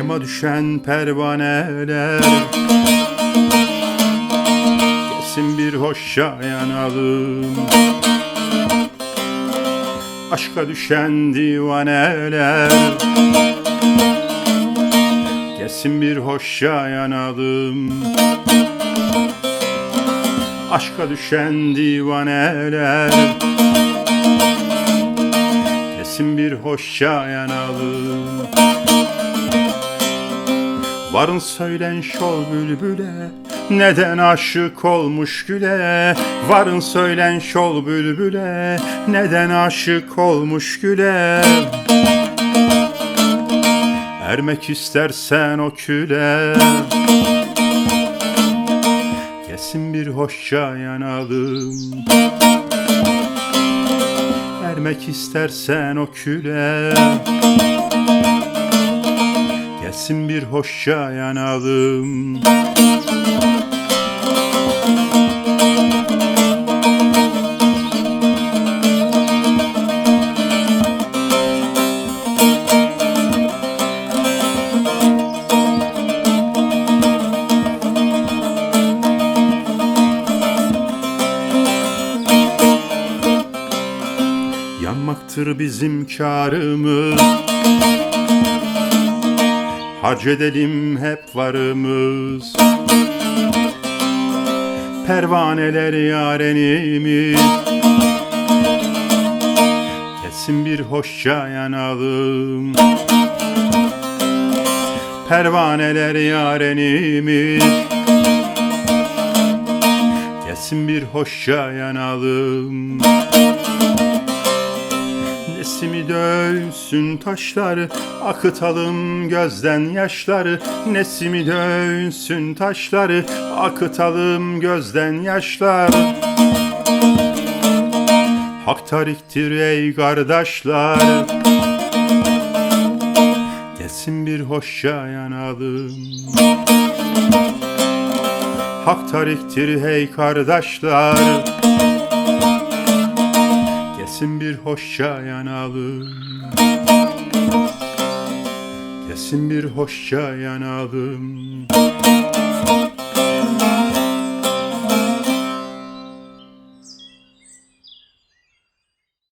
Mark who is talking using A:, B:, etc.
A: Yayıma düşen pervaneler gelsin bir hoşça yanalım. Aşka düşen divaneler gelsin bir hoşça yanalım. Aşka düşen divaneler gelsin bir hoşça yanalım. Varın söylen şol bülbüle, neden aşık olmuş güle? Varın söylen şol bülbüle, neden aşık olmuş güle? Ermek istersen o küle, gelsin bir hoşça yanalım. Ermek istersen o küle, gelsin bir hoşça yanalım. Yanmaktır bizim kârımız, harc edelim hep varımız. Pervaneler yarenimiz, gelsin bir hoşça yanalım. Pervaneler yarenimiz, gelsin bir hoşça yanalım. Nesimi dönsün taşları, akıtalım gözden yaşları. Nesimi dönsün taşları, akıtalım gözden yaşlar. Hak tariktir ey kardeşler, gelsin bir hoşça yanalım. Hak tariktir hey kardeşler, gelsin bir hoşça yanalım. Gelsin bir hoşça yanalım.